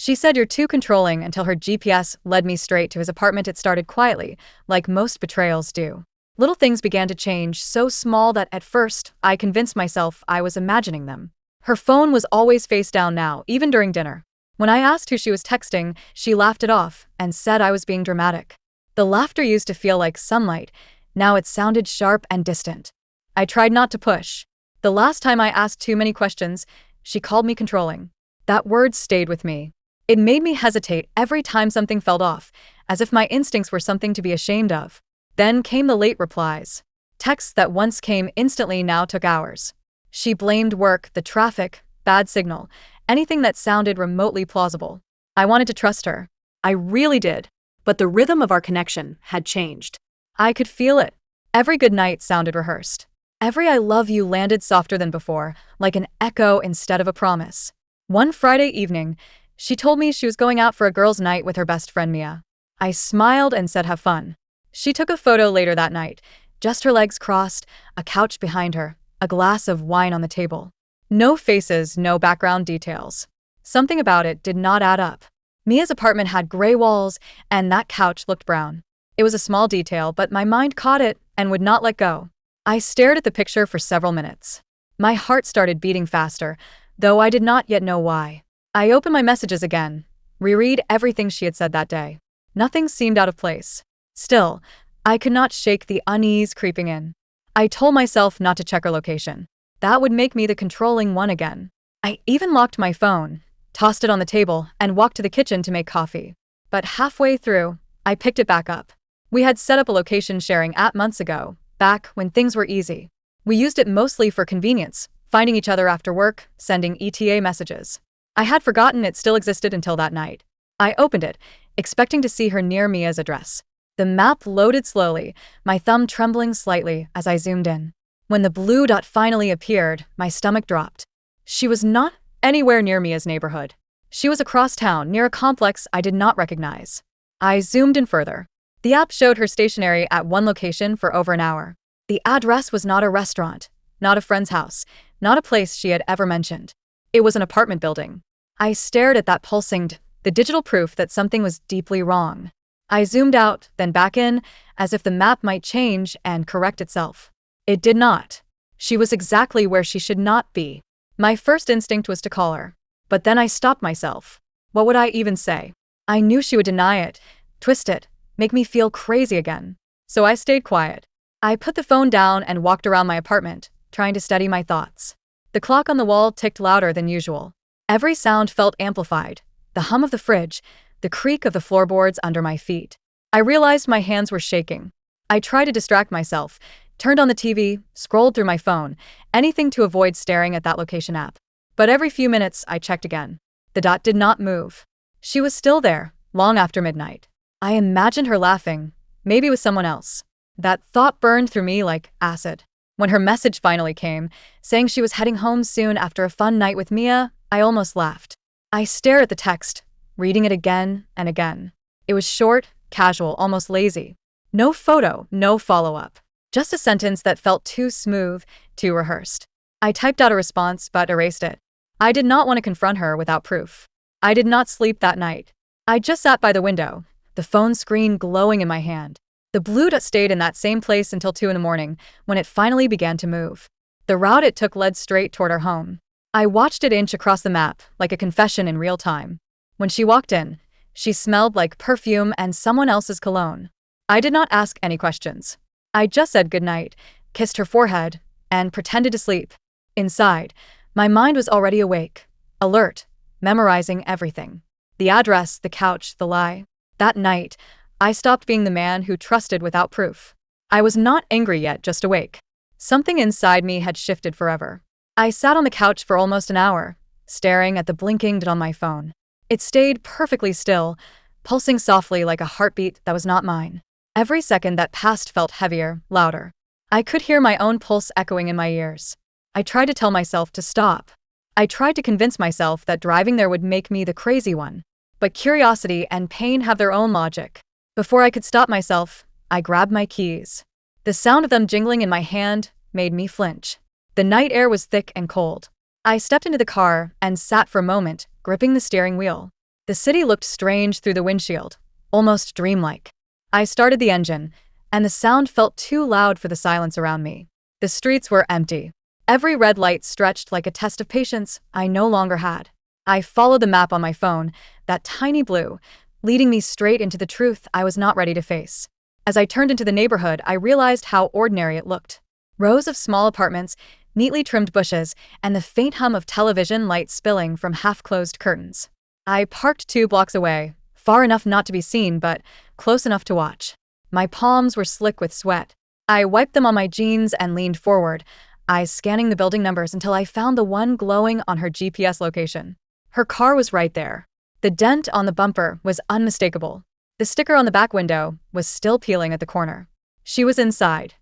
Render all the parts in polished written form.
She said you're too controlling until her GPS led me straight to his apartment. It started quietly, like most betrayals do. Little things began to change, so small that at first, I convinced myself I was imagining them. Her phone was always face down now, even during dinner. When I asked who she was texting, she laughed it off and said I was being dramatic. The laughter used to feel like sunlight. Now it sounded sharp and distant. I tried not to push. The last time I asked too many questions, she called me controlling. That word stayed with me. It made me hesitate every time something felt off, as if my instincts were something to be ashamed of. Then came the late replies. Texts that once came instantly now took hours. She blamed work, the traffic, bad signal, anything that sounded remotely plausible. I wanted to trust her. I really did. But the rhythm of our connection had changed. I could feel it. Every good night sounded rehearsed. Every I love you landed softer than before, like an echo instead of a promise. One Friday evening, she told me she was going out for a girls' night with her best friend Mia. I smiled and said have fun. She took a photo later that night, just her legs crossed, a couch behind her, a glass of wine on the table. No faces, no background details. Something about it did not add up. Mia's apartment had gray walls, and that couch looked brown. It was a small detail, but my mind caught it and would not let go. I stared at the picture for several minutes. My heart started beating faster, though I did not yet know why. I opened my messages again, reread everything she had said that day. Nothing seemed out of place. Still, I could not shake the unease creeping in. I told myself not to check her location. That would make me the controlling one again. I even locked my phone, tossed it on the table, and walked to the kitchen to make coffee. But halfway through, I picked it back up. We had set up a location sharing app months ago, back when things were easy. We used it mostly for convenience, finding each other after work, sending ETA messages. I had forgotten it still existed until that night. I opened it, expecting to see her near Mia's address. The map loaded slowly, my thumb trembling slightly as I zoomed in. When the blue dot finally appeared, my stomach dropped. She was not anywhere near Mia's neighborhood. She was across town, near a complex I did not recognize. I zoomed in further. The app showed her stationary at one location for over an hour. The address was not a restaurant, not a friend's house, not a place she had ever mentioned. It was an apartment building. I stared at that pulsing, the digital proof that something was deeply wrong. I zoomed out, then back in, as if the map might change and correct itself. It did not. She was exactly where she should not be. My first instinct was to call her. But then I stopped myself. What would I even say? I knew she would deny it, twist it, make me feel crazy again. So I stayed quiet. I put the phone down and walked around my apartment, trying to steady my thoughts. The clock on the wall ticked louder than usual. Every sound felt amplified. The hum of the fridge, the creak of the floorboards under my feet. I realized my hands were shaking. I tried to distract myself, turned on the TV, scrolled through my phone, anything to avoid staring at that location app. But every few minutes, I checked again. The dot did not move. She was still there, long after midnight. I imagined her laughing, maybe with someone else. That thought burned through me like acid. When her message finally came, saying she was heading home soon after a fun night with Mia, I almost laughed. I stared at the text, reading it again and again. It was short, casual, almost lazy. No photo, no follow-up. Just a sentence that felt too smooth, too rehearsed. I typed out a response but erased it. I did not want to confront her without proof. I did not sleep that night. I just sat by the window, the phone screen glowing in my hand. The blue dot stayed in that same place until 2 a.m, when it finally began to move. The route it took led straight toward our home. I watched it inch across the map, like a confession in real time. When she walked in, she smelled like perfume and someone else's cologne. I did not ask any questions. I just said goodnight, kissed her forehead, and pretended to sleep. Inside, my mind was already awake, alert, memorizing everything. The address, the couch, the lie. That night, I stopped being the man who trusted without proof. I was not angry yet, just awake. Something inside me had shifted forever. I sat on the couch for almost an hour, staring at the blinking dot on my phone. It stayed perfectly still, pulsing softly like a heartbeat that was not mine. Every second that passed felt heavier, louder. I could hear my own pulse echoing in my ears. I tried to tell myself to stop. I tried to convince myself that driving there would make me the crazy one. But curiosity and pain have their own logic. Before I could stop myself, I grabbed my keys. The sound of them jingling in my hand made me flinch. The night air was thick and cold. I stepped into the car and sat for a moment, gripping the steering wheel. The city looked strange through the windshield, almost dreamlike. I started the engine, and the sound felt too loud for the silence around me. The streets were empty. Every red light stretched like a test of patience I no longer had. I followed the map on my phone, that tiny blue, leading me straight into the truth I was not ready to face. As I turned into the neighborhood, I realized how ordinary it looked. Rows of small apartments, neatly trimmed bushes, and the faint hum of television light spilling from half-closed curtains. I parked 2 blocks away, far enough not to be seen, but close enough to watch. My palms were slick with sweat. I wiped them on my jeans and leaned forward, eyes scanning the building numbers until I found the one glowing on her GPS location. Her car was right there. The dent on the bumper was unmistakable. The sticker on the back window was still peeling at the corner. She was inside.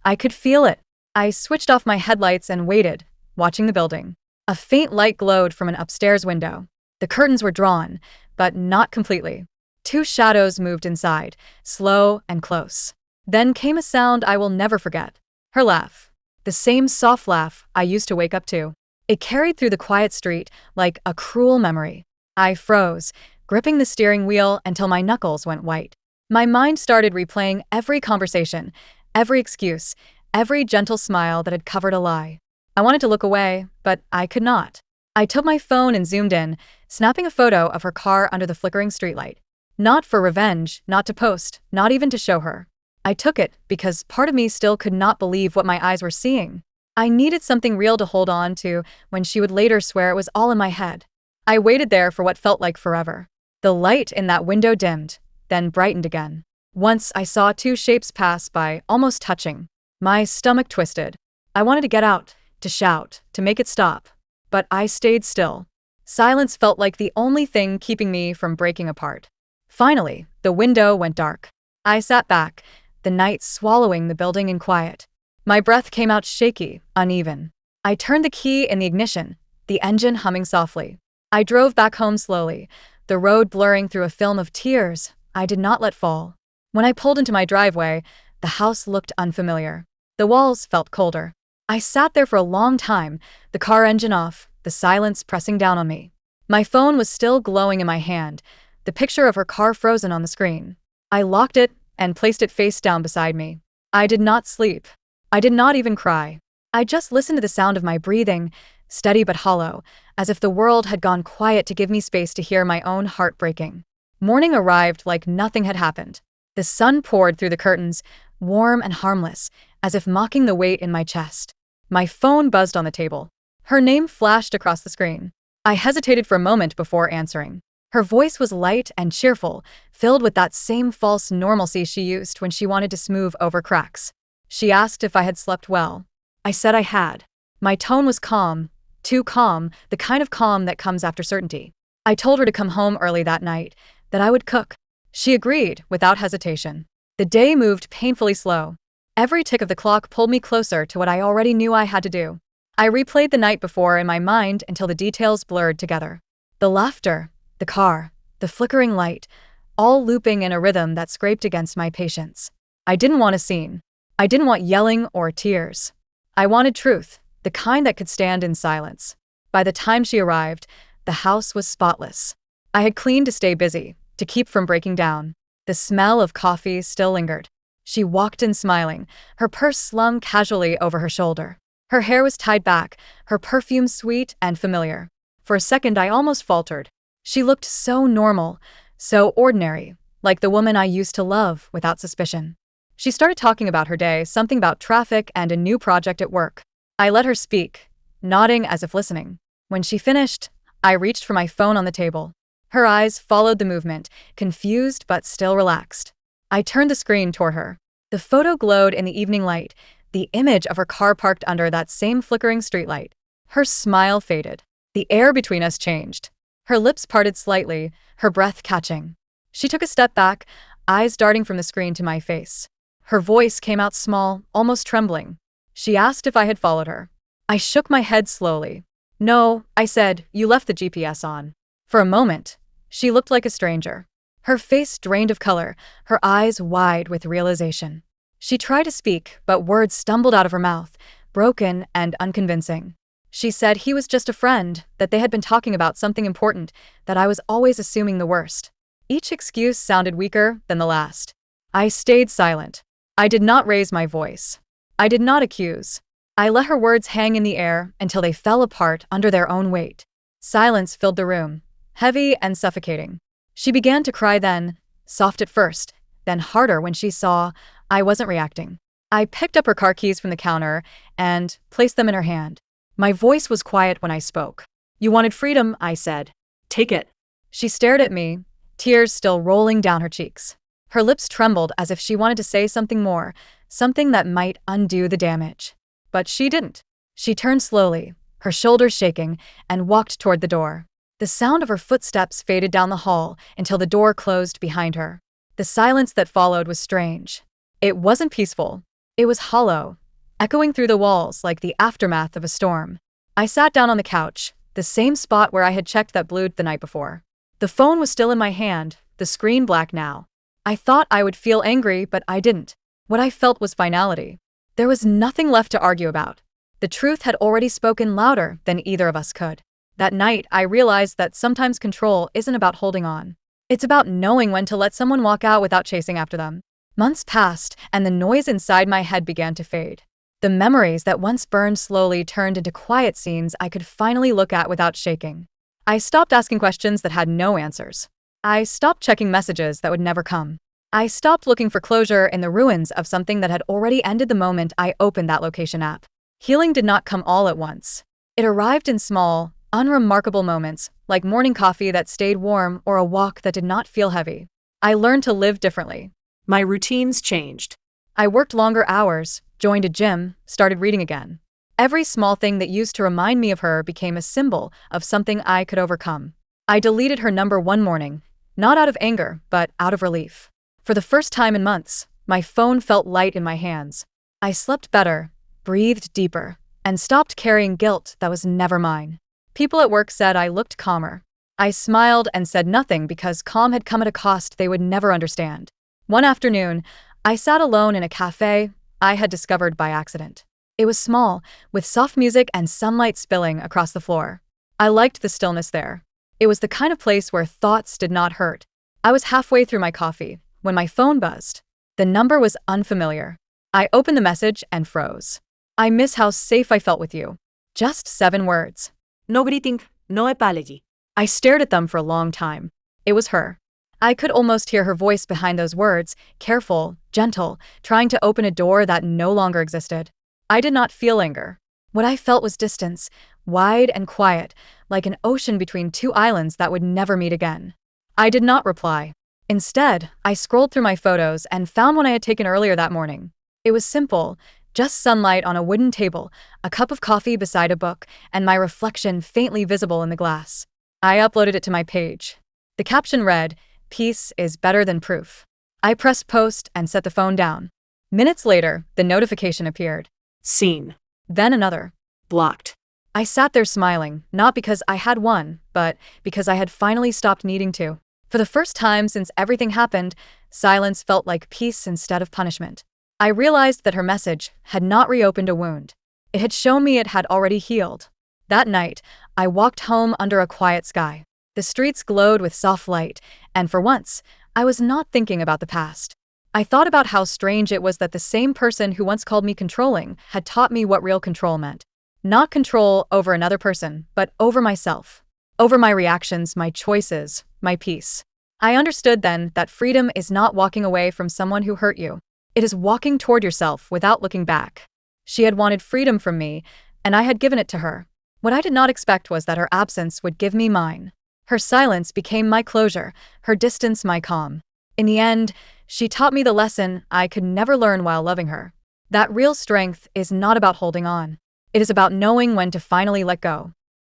I could feel it. I switched off my headlights and waited, watching the building. A faint light glowed from an upstairs window. The curtains were drawn, but not completely. 2 shadows moved inside, slow and close. Then came a sound I will never forget. Her laugh. The same soft laugh I used to wake up to. It carried through the quiet street like a cruel memory. I froze, gripping the steering wheel until my knuckles went white. My mind started replaying every conversation, every excuse, every gentle smile that had covered a lie. I wanted to look away, but I could not. I took my phone and zoomed in, snapping a photo of her car under the flickering streetlight. Not for revenge, not to post, not even to show her. I took it because part of me still could not believe what my eyes were seeing. I needed something real to hold on to when she would later swear it was all in my head. I waited there for what felt like forever. The light in that window dimmed, then brightened again. Once I saw 2 shapes pass by, almost touching. My stomach twisted. I wanted to get out, to shout, to make it stop. But I stayed still. Silence felt like the only thing keeping me from breaking apart. Finally, the window went dark. I sat back, the night swallowing the building in quiet. My breath came out shaky, uneven. I turned the key in the ignition, the engine humming softly. I drove back home slowly, the road blurring through a film of tears I did not let fall. When I pulled into my driveway, the house looked unfamiliar. The walls felt colder. I sat there for a long time, the car engine off, the silence pressing down on me. My phone was still glowing in my hand, the picture of her car frozen on the screen. I locked it and placed it face down beside me. I did not sleep. I did not even cry. I just listened to the sound of my breathing, steady but hollow, as if the world had gone quiet to give me space to hear my own heart breaking. Morning arrived like nothing had happened. The sun poured through the curtains, warm and harmless, as if mocking the weight in my chest. My phone buzzed on the table. Her name flashed across the screen. I hesitated for a moment before answering. Her voice was light and cheerful, filled with that same false normalcy she used when she wanted to smooth over cracks. She asked if I had slept well. I said I had. My tone was calm, too calm, the kind of calm that comes after certainty. I told her to come home early that night, that I would cook. She agreed, without hesitation. The day moved painfully slow. Every tick of the clock pulled me closer to what I already knew I had to do. I replayed the night before in my mind until the details blurred together. The laughter, the car, the flickering light, all looping in a rhythm that scraped against my patience. I didn't want a scene. I didn't want yelling or tears. I wanted truth, the kind that could stand in silence. By the time she arrived, the house was spotless. I had cleaned to stay busy, to keep from breaking down. The smell of coffee still lingered. She walked in smiling, her purse slung casually over her shoulder. Her hair was tied back, her perfume sweet and familiar. For a second I almost faltered. She looked so normal, so ordinary, like the woman I used to love without suspicion. She started talking about her day, something about traffic and a new project at work. I let her speak, nodding as if listening. When she finished, I reached for my phone on the table. Her eyes followed the movement, confused but still relaxed. I turned the screen toward her. The photo glowed in the evening light, the image of her car parked under that same flickering streetlight. Her smile faded. The air between us changed. Her lips parted slightly, her breath catching. She took a step back, eyes darting from the screen to my face. Her voice came out small, almost trembling. She asked if I had followed her. I shook my head slowly. No, I said, you left the GPS on. For a moment, she looked like a stranger. Her face drained of color, her eyes wide with realization. She tried to speak, but words stumbled out of her mouth, broken and unconvincing. She said he was just a friend, that they had been talking about something important, that I was always assuming the worst. Each excuse sounded weaker than the last. I stayed silent. I did not raise my voice. I did not accuse. I let her words hang in the air until they fell apart under their own weight. Silence filled the room, heavy and suffocating. She began to cry then, soft at first, then harder when she saw I wasn't reacting. I picked up her car keys from the counter and placed them in her hand. My voice was quiet when I spoke. "You wanted freedom," I said. "Take it." She stared at me, tears still rolling down her cheeks. Her lips trembled as if she wanted to say something more, something that might undo the damage. But she didn't. She turned slowly, her shoulders shaking, and walked toward the door. The sound of her footsteps faded down the hall until the door closed behind her. The silence that followed was strange. It wasn't peaceful. It was hollow, echoing through the walls like the aftermath of a storm. I sat down on the couch, the same spot where I had checked that blued the night before. The phone was still in my hand, the screen black now. I thought I would feel angry, but I didn't. What I felt was finality. There was nothing left to argue about. The truth had already spoken louder than either of us could. That night, I realized that sometimes control isn't about holding on. It's about knowing when to let someone walk out without chasing after them. Months passed, and the noise inside my head began to fade. The memories that once burned slowly turned into quiet scenes I could finally look at without shaking. I stopped asking questions that had no answers. I stopped checking messages that would never come. I stopped looking for closure in the ruins of something that had already ended the moment I opened that location app. Healing did not come all at once. It arrived in small, unremarkable moments, like morning coffee that stayed warm or a walk that did not feel heavy. I learned to live differently. My routines changed. I worked longer hours, joined a gym, started reading again. Every small thing that used to remind me of her became a symbol of something I could overcome. I deleted her number one morning, not out of anger, but out of relief. For the first time in months, my phone felt light in my hands. I slept better, breathed deeper, and stopped carrying guilt that was never mine. People at work said I looked calmer. I smiled and said nothing because calm had come at a cost they would never understand. One afternoon, I sat alone in a cafe I had discovered by accident. It was small, with soft music and sunlight spilling across the floor. I liked the stillness there. It was the kind of place where thoughts did not hurt. I was halfway through my coffee when my phone buzzed. The number was unfamiliar. I opened the message and froze. "I miss how safe I felt with you." Just 7 words. No greeting, no apology. I stared at them for a long time. It was her. I could almost hear her voice behind those words, careful, gentle, trying to open a door that no longer existed. I did not feel anger. What I felt was distance, wide and quiet, like an ocean between 2 islands that would never meet again. I did not reply. Instead, I scrolled through my photos and found one I had taken earlier that morning. It was simple, just sunlight on a wooden table, a cup of coffee beside a book, and my reflection faintly visible in the glass. I uploaded it to my page. The caption read, "Peace is better than proof." I pressed post and set the phone down. Minutes later, the notification appeared. Seen. Then another. Blocked. I sat there smiling, not because I had won, but because I had finally stopped needing to. For the first time since everything happened, silence felt like peace instead of punishment. I realized that her message had not reopened a wound. It had shown me it had already healed. That night, I walked home under a quiet sky. The streets glowed with soft light, and for once, I was not thinking about the past. I thought about how strange it was that the same person who once called me controlling had taught me what real control meant. Not control over another person, but over myself. Over my reactions, my choices, my peace. I understood then that freedom is not walking away from someone who hurt you. It is walking toward yourself without looking back. She had wanted freedom from me, and I had given it to her. What I did not expect was that her absence would give me mine. Her silence became my closure, her distance my calm. In the end, she taught me the lesson I could never learn while loving her. That real strength is not about holding on. It is about knowing when to finally let go.